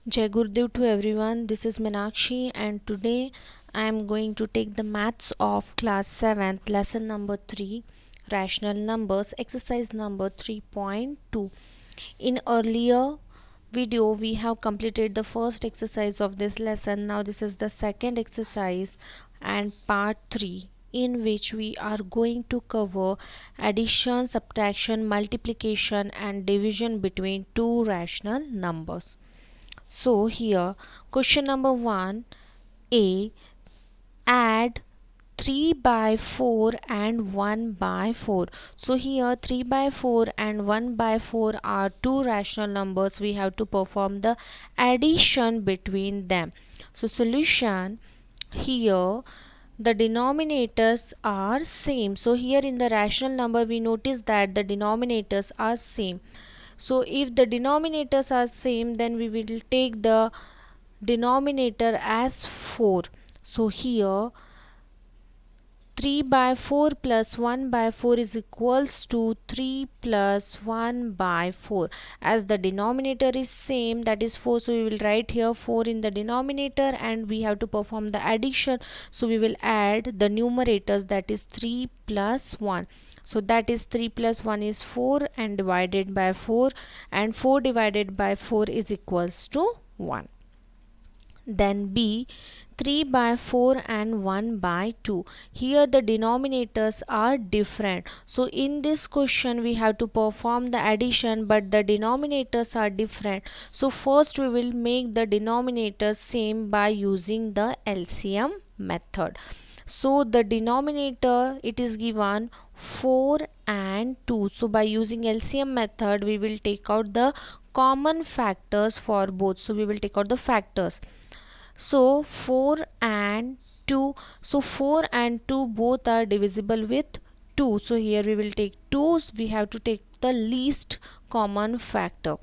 Jai Gurudev to everyone. This is Meenakshi, and today I am going to take the maths of class 7th, lesson number 3, rational numbers, exercise number 3.2. In earlier video, we have completed the first exercise of this lesson. Now, this is the second exercise and part 3, in which we are going to cover addition, subtraction, multiplication, and division between two rational numbers. So here question number 1 A, add 3 by 4 and 1 by 4. So here 3 by 4 and 1 by 4 are two rational numbers. We have to perform the addition between them. So solution, here the denominators are same. So here in the rational number we notice that the denominators are same. So if the denominators are same, then we will take the denominator as 4. So here 3 by 4 plus 1 by 4 is equals to 3 plus 1 by 4. As the denominator is same, that is 4, so we will write here 4 in the denominator and we have to perform the addition. So we will add the numerators, that is 3 plus 1. So that is 3 plus 1 is 4 and divided by 4, and 4 divided by 4 is equals to 1. Then B, 3 by 4 and 1 by 2. Here the denominators are different. So in this question we have to perform the addition, but the denominators are different. So first we will make the denominators same by using the LCM method. So the denominator, it is given 4 and 2. So by using LCM method we will take out the common factors for both. So we will take out the factors. So 4 and 2. So 4 and 2 both are divisible with 2. So here we will take 2. We have to take the least common factor.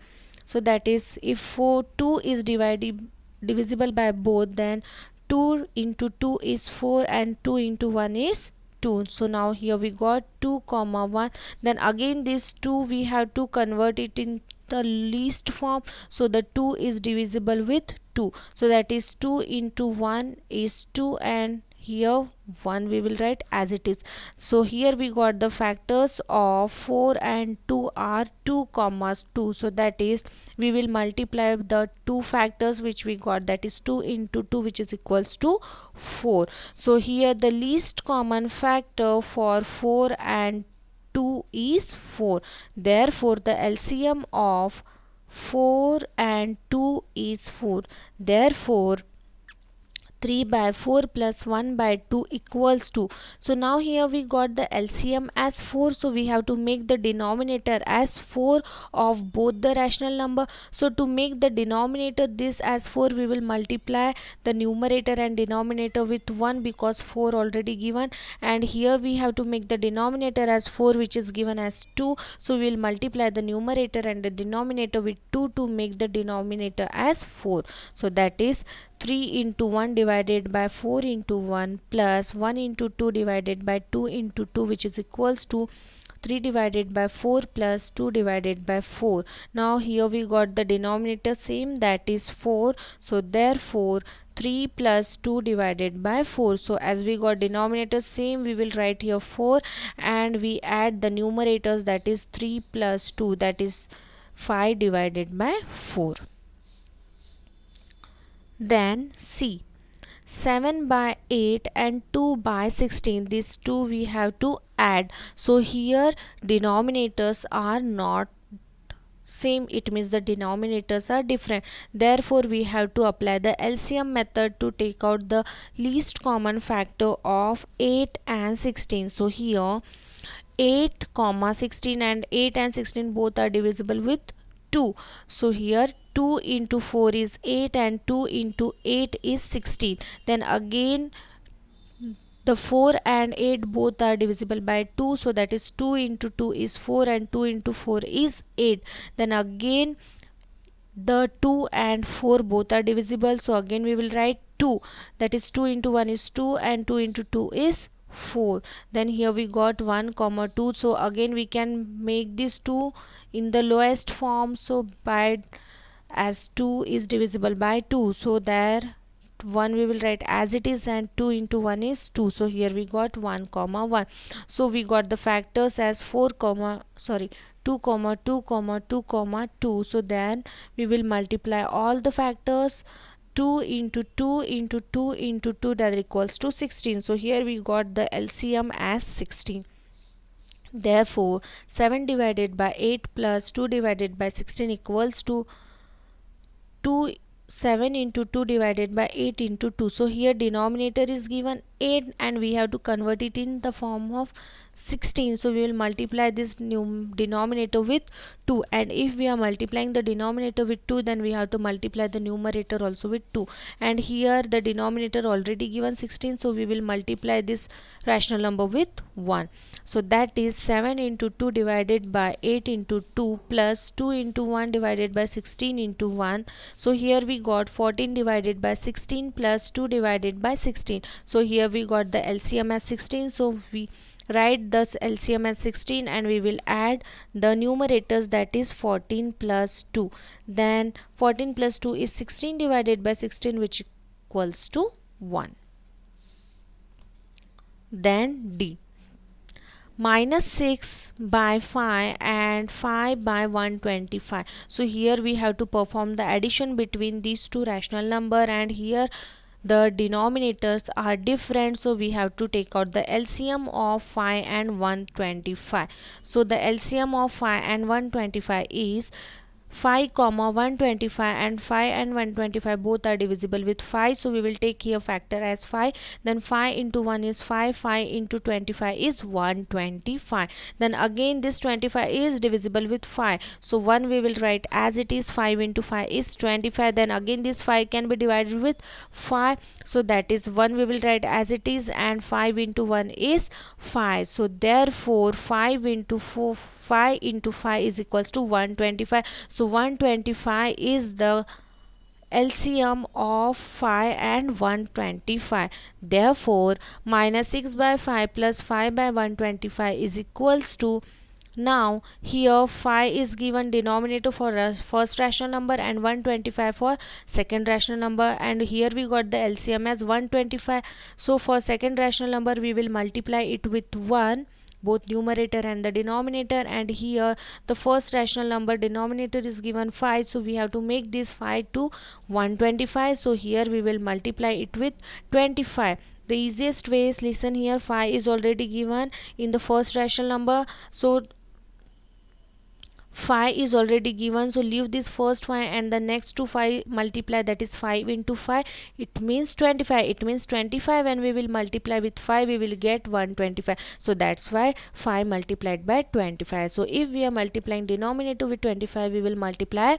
So that is, if 2 is divisible by both, then 2 into 2 is 4 and 2 into 1 is 2. So now here we got 2 comma 1. Then again this 2 we have to convert it in the least form. So the 2 is divisible with 2. So that is 2 into 1 is 2, and here 1 we will write as it is. So here we got the factors of 4 and 2 are 2 commas 2. So that is, we will multiply the two factors which we got, that is 2 into 2, which is equals to 4. So here the least common factor for 4 and 2 is 4. Therefore the LCM of 4 and 2 is 4. Therefore 3 by 4 plus 1 by 2 equals to. So now here we got the LCM as 4. So we have to make the denominator as 4 of both the rational number. So to make the denominator this as 4, we will multiply the numerator and denominator with 1, because 4 already given, and here we have to make the denominator as 4, which is given as 2. So we will multiply the numerator and the denominator with 2 to make the denominator as 4. So that is 3 into 1 divided by 4 into 1 plus 1 into 2 divided by 2 into 2, which is equals to 3 divided by 4 plus 2 divided by 4. Now here we got the denominator same, that is 4. So therefore 3 plus 2 divided by 4. So as we got denominator same, we will write here 4, and we add the numerators, that is 3 plus 2, that is 5 divided by 4. Then C, 7 by 8 and 2 by 16. These two we have to add. So here denominators are not same, it means the denominators are different. Therefore we have to apply the LCM method to take out the least common factor of 8 and 16. So here 8 comma 16, and 8 and 16 both are divisible with 2. So here 2 into 4 is 8 and 2 into 8 is 16. Then again the 4 and 8 both are divisible by 2. So that is 2 into 2 is 4 and 2 into 4 is 8. Then again the 2 and 4 both are divisible. So again we will write 2. That is 2 into 1 is 2 and 2 into 2 is 4. Then here we got 1 comma 2. So again we can make this 2 in the lowest form. So by as 2 is divisible by 2, so there 1 we will write as it is, and 2 into 1 is 2, so here we got 1 comma 1. So we got the factors as 2 comma 2 comma 2 comma 2. So then we will multiply all the factors. 2 into 2 into 2 into 2, that equals to 16. So here we got the LCM as 16. Therefore 7 divided by 8 plus 2 divided by 16 equals to 2. 7 into 2 divided by 8 into 2. So here denominator is given 8 and we have to convert it in the form of 16. So we will multiply this new denominator with 2, and if we are multiplying the denominator with 2, then we have to multiply the numerator also with 2, and here the denominator already given 16, so we will multiply this rational number with 1. So that is 7 into 2 divided by 8 into 2 plus 2 into 1 divided by 16 into 1. So here we got 14 divided by 16 plus 2 divided by 16. So here we got the LCM as 16. So we write this LCM as 16 and we will add the numerators, that is 14 plus 2. Then 14 plus 2 is 16 divided by 16, which equals to 1. Then D. Minus 6 by 5 and 5 by 125. So here we have to perform the addition between these two rational number, and here the denominators are different, so we have to take out the LCM of 5 and 125. So the LCM of 5 and 125 is 5 comma 125, and 5 and 125 both are divisible with 5, so we will take here factor as 5. Then 5 into 1 is 5, 5 into 25 is 125. Then again this 25 is divisible with 5, so 1 we will write as it is. 5 into 5 is 25. Then again this 5 can be divided with 5, so that is 1 we will write as it is, and 5 into 1 is 5. So therefore 5 into 5 is equals to 125. So 125 is the LCM of 5 and 125. Therefore minus 6 by 5 plus 5 by 125 is equals to, now here 5 is given denominator for first rational number and 125 for second rational number, and here we got the LCM as 125. So for second rational number we will multiply it with 1, both numerator and the denominator, and here the first rational number denominator is given 5, so we have to make this 5 to 125. So here we will multiply it with 25. The easiest way is, listen here, 5 is already given in the first rational number, so 5 is already given, so leave this first 5 and the next two 5 multiply, that is 5 into 5, it means 25. It means 25 when we will multiply with 5 we will get 125, so that's why 5 multiplied by 25. So if we are multiplying denominator with 25, we will multiply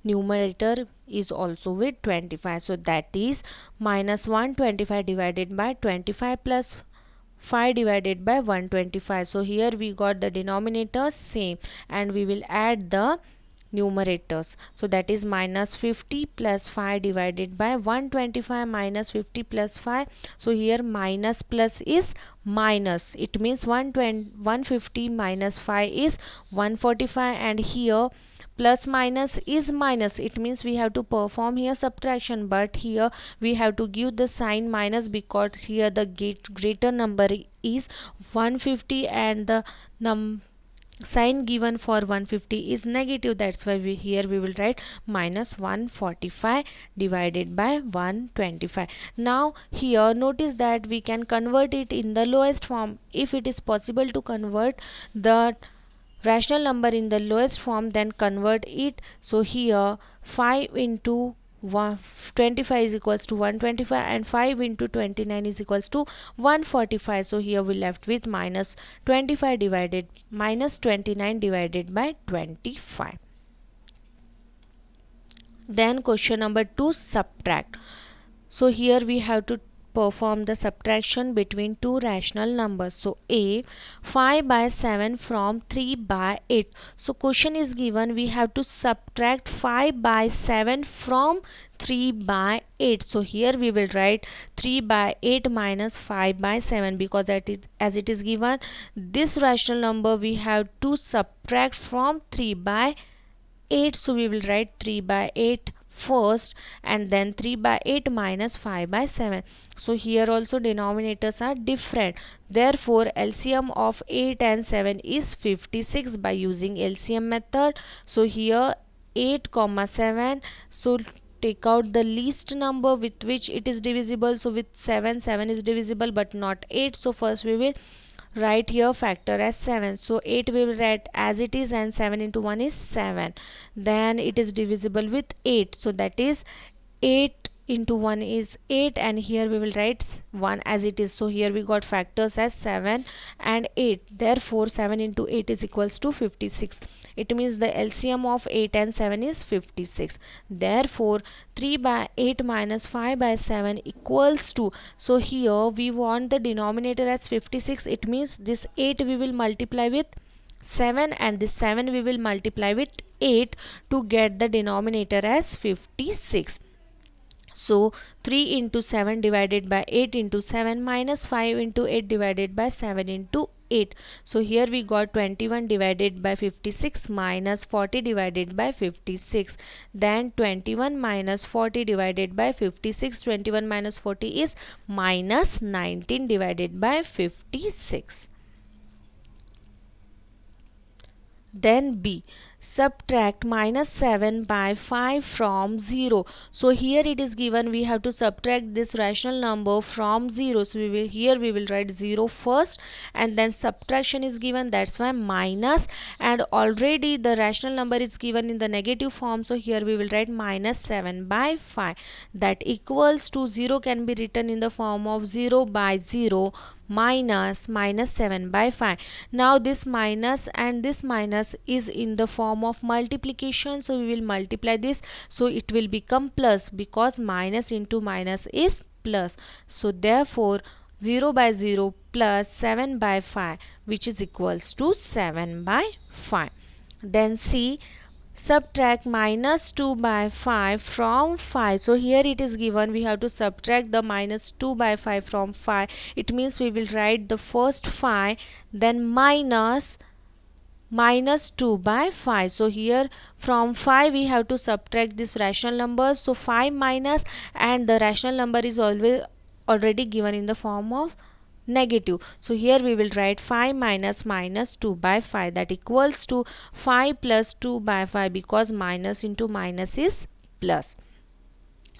numerator is also with 25, so that is minus 125 divided by 25 plus 5 divided by 125. So here we got the denominators same, and we will add the numerators, so that is minus 50 plus 5 divided by 125 minus 50 plus 5. So here minus plus is minus, it means 150 minus 5 is 145, and here plus minus is minus, it means we have to perform here subtraction, but here we have to give the sign minus because here the greater number is 150 and the sign given for 150 is negative, that's why here we will write minus 145 divided by 125. Now here notice that we can convert it in the lowest form. If it is possible to convert the rational number in the lowest form, then convert it. So here 5 into 25 is equals to 125 and 5 into 29 is equals to 145. So here we left with minus 25 divided minus 29 divided by 25. Then question number 2, subtract. So here we have to perform the subtraction between two rational numbers. So A, 5 by 7 from 3 by 8. So question is given, we have to subtract 5 by 7 from 3 by 8. So here we will write 3 by 8 minus 5 by 7, because as it is given this rational number we have to subtract from 3 by 8, so we will write 3 by 8 first, and then 3 by 8 minus 5 by 7. So here also denominators are different. Therefore LCM of 8 and 7 is 56 by using LCM method. So here 8 comma 7, so take out the least number with which it is divisible. So with 7 is divisible but not 8. So first we will write here factor as 7. So 8 we will write as it is, and 7 into 1 is 7. Then it is divisible with 8, so that is 8 into 1 is 8, and here we will write 1 as it is. So here we got factors as 7 and 8. Therefore 7 into 8 is equals to 56. It means the LCM of 8 and 7 is 56. Therefore 3 by 8 minus 5 by 7 equals to, so here we want the denominator as 56. It means this 8 we will multiply with 7, and this 7 we will multiply with 8 to get the denominator as 56. So 3 into 7 divided by 8 into 7 minus 5 into 8 divided by 7 into 8. So here we got 21 divided by 56 minus 40 divided by 56. Then 21 minus 40 divided by 56. 21 minus 40 is minus 19 divided by 56. Then B, subtract minus 7 by 5 from 0. So here it is given we have to subtract this rational number from 0. So here we will write 0 first, and then subtraction is given, that's why minus, and already the rational number is given in the negative form. So here we will write minus 7 by 5, that equals to 0 can be written in the form of 0 by 0 minus 7 by 5. Now this minus and this minus is in the form of multiplication, so we will multiply this, so it will become plus, because minus into minus is plus. So therefore 0 by 0 plus 7 by 5, which is equals to 7 by 5. Then C, subtract minus 2 by 5 from 5. So here it is given we have to subtract the minus 2 by 5 from 5. It means we will write the first 5, then minus 2 by 5. So here from 5 we have to subtract this rational number. So 5 minus, and the rational number is always already given in the form of negative. So here we will write 5 minus 2 by 5, that equals to 5 plus 2 by 5, because minus into minus is plus.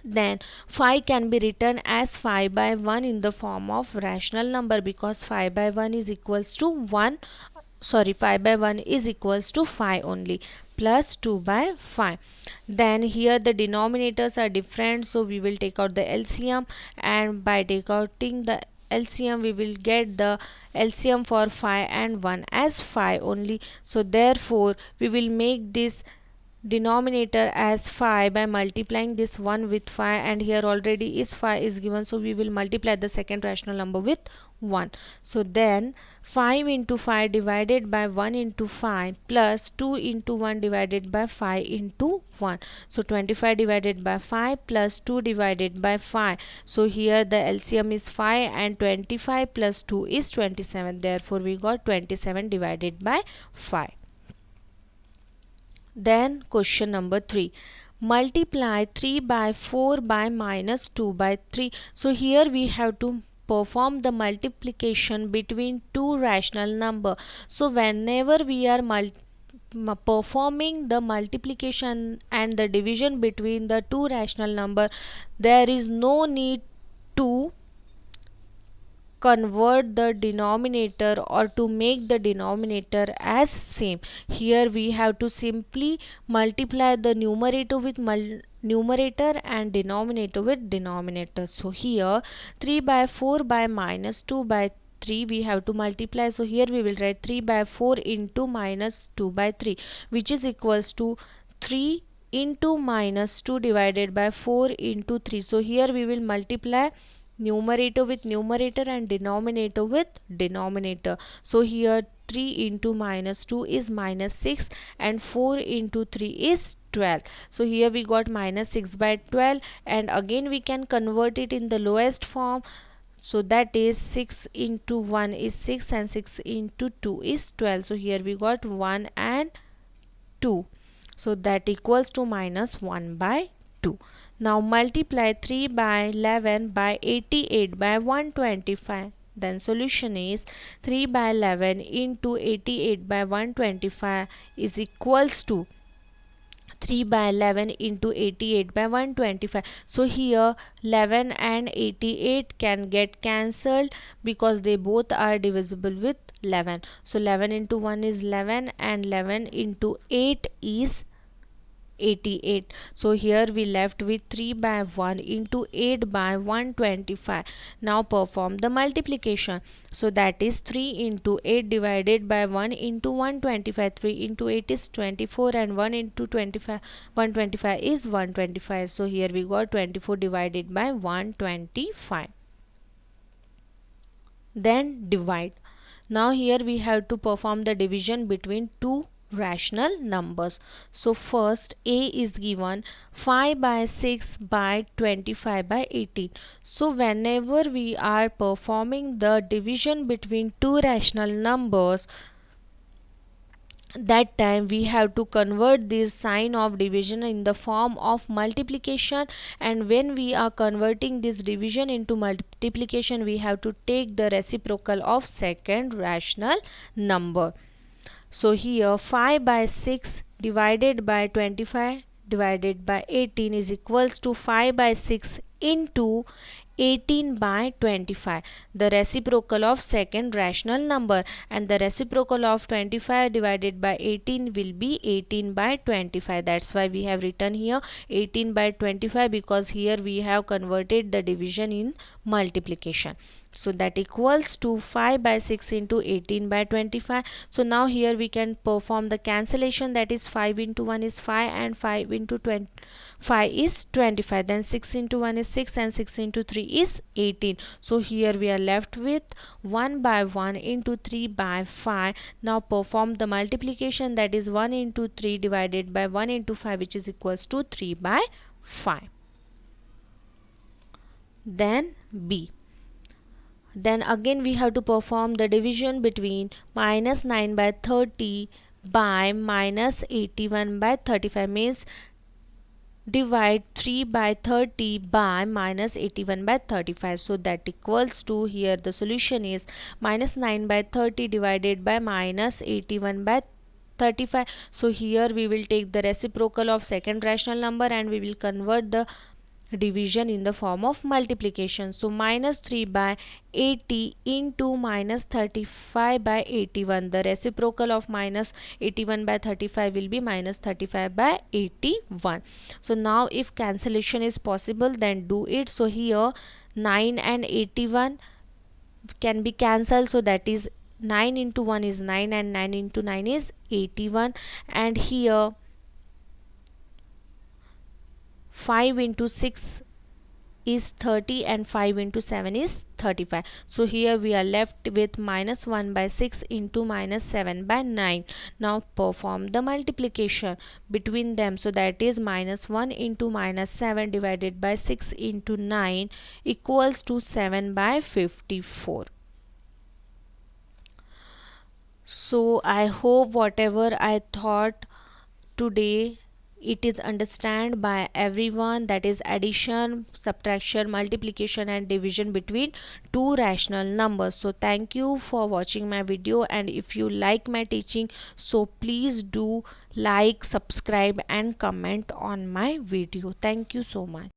Then 5 can be written as 5 by 1 in the form of rational number, because 5 by 1 is equals to 1, sorry, 5 by 1 is equals to 5 only, plus 2 by 5. Then here the denominators are different, so we will take out the LCM, and by taking the LCM we will get the LCM for 5 and 1 as 5 only. So therefore we will make this denominator as 5 by multiplying this 1 with 5, and here already is 5 is given, so we will multiply the second rational number with 1. So then 5 into 5 divided by 1 into 5 plus 2 into 1 divided by 5 into 1. So 25 divided by 5 plus 2 divided by 5. So here the LCM is 5, and 25 plus 2 is 27. Therefore we got 27 divided by 5. Then question number 3, multiply 3 by 4 by minus 2 by 3. So here we have to perform the multiplication between two rational number. So whenever we are performing the multiplication and the division between the two rational number, there is no need to convert the denominator or to make the denominator as same. Here we have to simply multiply the numerator with numerator and denominator with denominator. So here 3 by 4 by minus 2 by 3 we have to multiply. So here we will write 3 by 4 into minus 2 by 3, which is equals to 3 into minus 2 divided by 4 into 3. So here we will multiply numerator with numerator and denominator with denominator. So here 3 into minus 2 is minus 6, and 4 into 3 is 12. So here we got minus 6 by 12, and again we can convert it in the lowest form. So that is 6 into 1 is 6, and 6 into 2 is 12. So here we got 1 and 2. So that equals to minus 1 by 2. Now multiply 3 by 11 by 88 by 125. Then solution is 3 by 11 into 88 by 125 is equals to 3 by 11 into 88 by 125. So here 11 and 88 can get cancelled because they both are divisible with 11. So 11 into 1 is 11 and 11 into 8 is 88. So here we left with 3 by 1 into 8 by 125. Now perform the multiplication. So that is 3 into 8 divided by 1 into 125. 3 into 8 is 24 and 1 into 25 125 is 125. So here we got 24 divided by 125. Then divide. Now here we have to perform the division between two rational numbers. So first A is given 5 by 6 by 25 by 18. So whenever we are performing the division between two rational numbers, that time we have to convert this sign of division in the form of multiplication, and when we are converting this division into multiplication, we have to take the reciprocal of second rational number. So here 5 by 6 divided by 25 divided by 18 is equals to 5 by 6 into 18 by 25, the reciprocal of second rational number, and the reciprocal of 25 divided by 18 will be 18 by 25. That's why we have written here 18 by 25, because here we have converted the division in multiplication. So that equals to 5 by 6 into 18 by 25. So now here we can perform the cancellation, that is 5 into 1 is 5 and 5 into 25 is 25. Then 6 into 1 is 6 and 6 into 3 is 18. So here we are left with 1 by 1 into 3 by 5. Now perform the multiplication, that is 1 into 3 divided by 1 into 5, which is equals to 3 by 5. Then B. Then again we have to perform the division between minus 9 by 30 by minus 81 by 35, means divide 3 by 30 by minus 81 by 35. So that equals to, here the solution is minus 9 by 30 divided by minus 81 by 35. So here we will take the reciprocal of second rational number and we will convert the division in the form of multiplication. So minus 3 by 80 into minus 35 by 81, the reciprocal of minus 81 by 35 will be minus 35 by 81. So now if cancellation is possible, then do it. So here 9 and 81 can be cancelled, so that is 9 into 1 is 9 and 9 into 9 is 81, and here 5 into 6 is 30 and 5 into 7 is 35. So here we are left with minus 1 by 6 into minus 7 by 9. Now perform the multiplication between them. So that is minus 1 into minus 7 divided by 6 into 9 equals to 7 by 54. So I hope whatever I taught today, it is understood by everyone, that is addition, subtraction, multiplication and division between two rational numbers. So thank you for watching my video, and if you like my teaching, so please do like, subscribe and comment on my video. Thank you so much.